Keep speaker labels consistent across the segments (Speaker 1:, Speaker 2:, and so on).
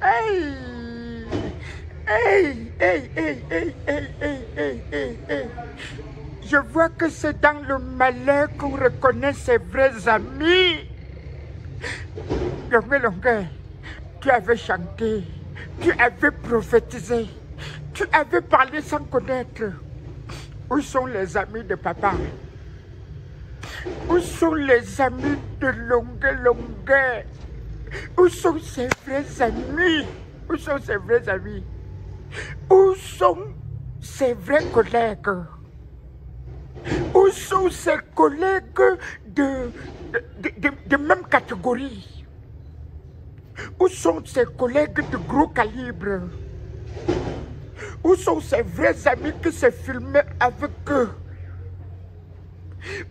Speaker 1: Hey, hey, hey, hey, hey, hey, hey, hey, hey, hey. Je vois que c'est dans le malheur qu'on reconnaît ses vrais amis. Longue, longue, tu avais chanté, tu avais prophétisé, tu avais parlé sans connaître. Où sont les amis de papa? Où sont les amis de Longue, longue? Où sont ses vrais amis? Où sont ses vrais amis? Où sont ses vrais collègues? Où sont ses collègues de même catégorie? Où sont ses collègues de gros calibre? Où sont ses vrais amis qui se filmaient avec eux?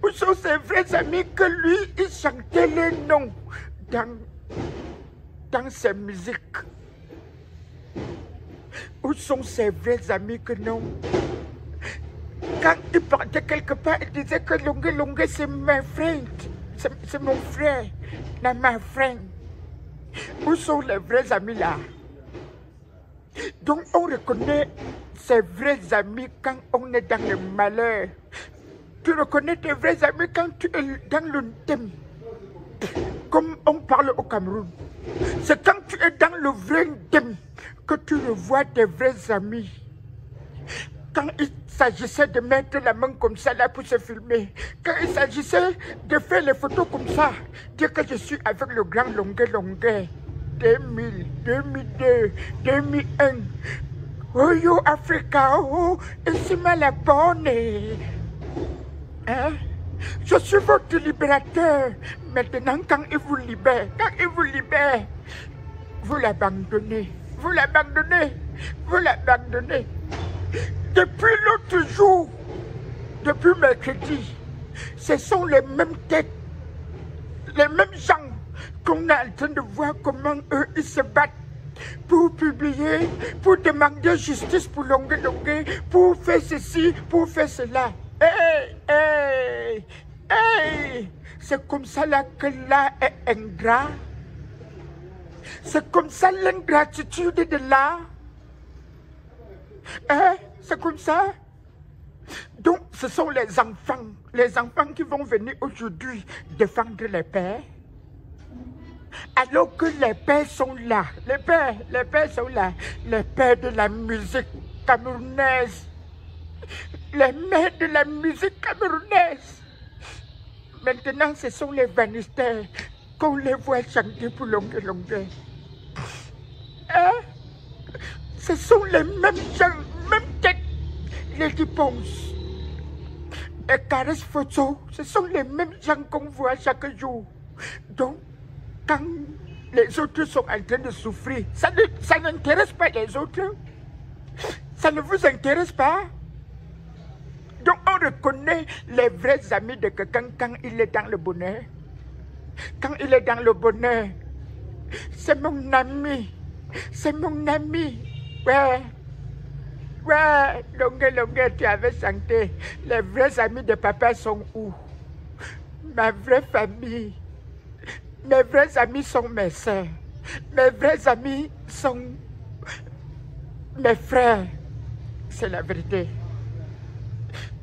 Speaker 1: Où sont ses vrais amis que lui, il chantait les noms dans ses musiques? Où sont ses vrais amis que non? Quand il partait quelque part, il disait que Longue, longue, c'est my friend. C'est mon frère. C'est ma friend. Où sont les vrais amis là? Donc on reconnaît ses vrais amis quand on est dans le malheur. Tu reconnais tes vrais amis quand tu es dans le thème. Comme on parle au Cameroun. C'est quand tu es dans le vrai thème que tu revois tes vrais amis. Quand il s'agissait de mettre la main comme ça là pour se filmer, quand il s'agissait de faire les photos comme ça, dire que je suis avec le grand Longue, longue, 2000, 2002, 2001, oh yo Africa, oh, ici la bonne, hein? Je suis votre libérateur. Maintenant, quand il vous libère, vous l'abandonnez, vous l'abandonnez, vous l'abandonnez. Depuis l'autre jour, depuis mercredi, ce sont les mêmes têtes, les mêmes gens qu'on est en train de voir comment eux, ils se battent pour publier, pour demander justice pour Longue, longue, pour faire ceci, pour faire cela. Hey, hey, hey, c'est comme ça là que là est ingrat. C'est comme ça l'ingratitude de là. Hein? C'est comme ça. Donc, ce sont les enfants qui vont venir aujourd'hui défendre les pères. Alors que les pères sont là, les pères sont là, les pères de la musique camerounaise, les mères de la musique camerounaise. Maintenant, ce sont les vanistères qu'on les voit chanter pour Longue, longue. Hein? Ce sont les mêmes gens, même tête, les réponses. Et Caresse Photo, ce sont les mêmes gens qu'on voit chaque jour. Donc, quand les autres sont en train de souffrir, ça n'intéresse pas les autres. Ça ne vous intéresse pas. Donc, on reconnaît les vrais amis de quelqu'un quand il est dans le bonheur. Quand il est dans le bonheur, c'est mon ami. C'est mon ami. Ouais. Ouais, Longue, longue, tu avais chanté. Les vrais amis de papa sont où? Ma vraie famille. Mes vrais amis sont mes soeurs. Mes vrais amis sont mes frères. C'est la vérité.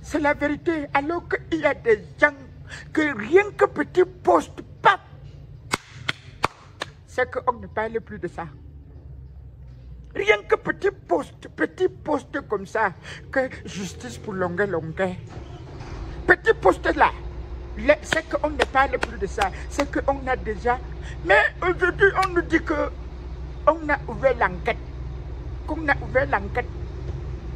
Speaker 1: C'est la vérité. Alors qu'il y a des gens que rien que petit poste, pap, c'est qu'on ne parle plus de ça. Rien que petit poste comme ça, que justice pour Longue, longue. Petit poste là. C'est qu'on ne parle plus de ça, c'est qu'on a déjà... Mais aujourd'hui, on nous dit qu'on a ouvert l'enquête. Qu'on a ouvert l'enquête.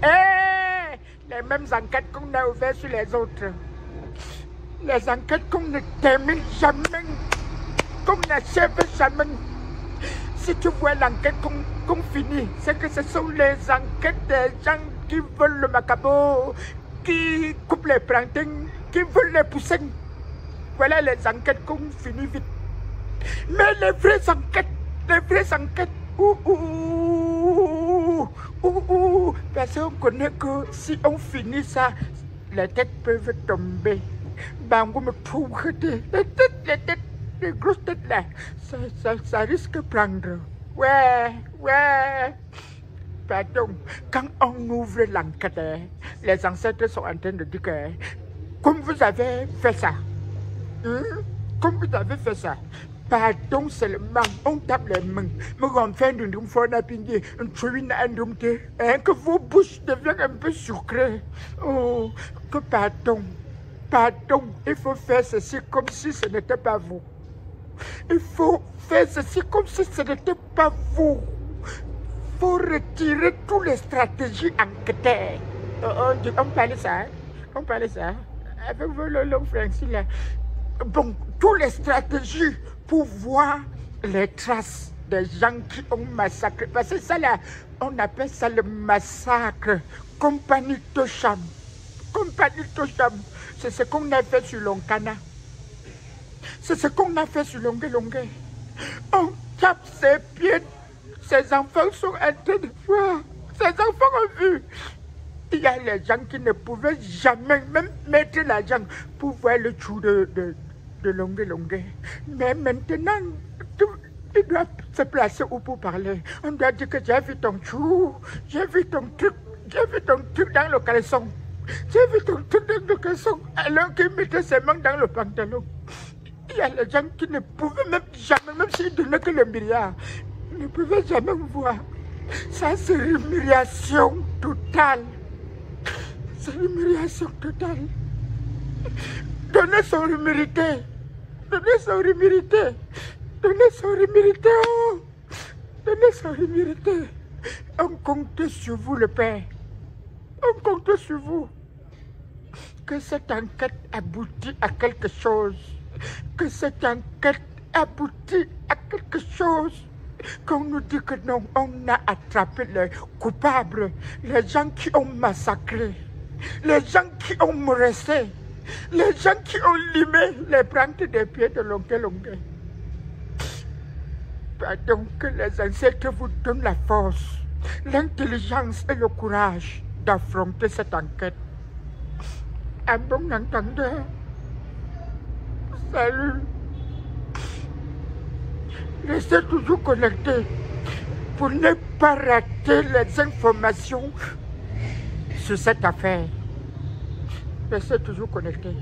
Speaker 1: Eh, les mêmes enquêtes qu'on a ouvertes sur les autres. Les enquêtes qu'on ne termine jamais, qu'on n'achève jamais. Si tu vois l'enquête qu'on finit, c'est que ce sont les enquêtes des gens qui veulent le macabo, qui coupent les plantains, qui veulent les pousser. Voilà les enquêtes qu'on finit vite. Mais les vraies enquêtes, parce qu'on connaît que si on finit ça, les têtes peuvent tomber. Bango me trouve les têtes, les grosses têtes là, ça risque de prendre. Ouais. Pardon, quand on ouvre l'enquête, les ancêtres sont en train de dire que, comme vous avez fait ça, comme vous avez fait ça, pardon seulement, on tape les mains, que vos bouches deviennent un peu sucrées. Oh, que pardon, il faut faire ceci comme si ce n'était pas vous. Il faut faire ceci comme si ce n'était pas vous. Il faut retirer toutes les stratégies enquêtées. On parlait ça, avec vos longs français là. Bon, toutes les stratégies pour voir les traces des gens qui ont massacré. Parce que ça là, on appelle ça le massacre. Compagnie Tocham. C'est ce qu'on a fait sur Lonkana. C'est ce qu'on a fait sur Longue. On tape ses pieds. Ses enfants sont en train de voir. Ses enfants ont vu. Il y a les gens qui ne pouvaient jamais même mettre l'argent pour voir le trou de Longue. Mais maintenant, il doit se placer où pour parler. On doit dire que j'ai vu ton trou, j'ai vu ton truc dans le caleçon. J'ai vu ton truc dans le caleçon alors qu'il mettait ses mains dans le pantalon. Il y a les gens qui ne pouvaient même jamais, même s'ils donnaient que le milliard, ne pouvaient jamais voir. Ça, c'est l'humiliation totale. C'est l'humiliation totale. Donnez son humilité. Donnez son humilité. On compte sur vous, le Père. On compte sur vous. Que cette enquête aboutit à quelque chose. Qu'on nous dit que non, on a attrapé les coupables, les gens qui ont massacré, les gens qui ont molesté, les gens qui ont limé les plantes des pieds de Longue. Pardon, que les ancêtres vous donnent la force, l'intelligence et le courage d'affronter cette enquête. Un bon entendeur. Salut. Restez toujours connectés pour ne pas rater les informations sur cette affaire. Restez toujours connectés.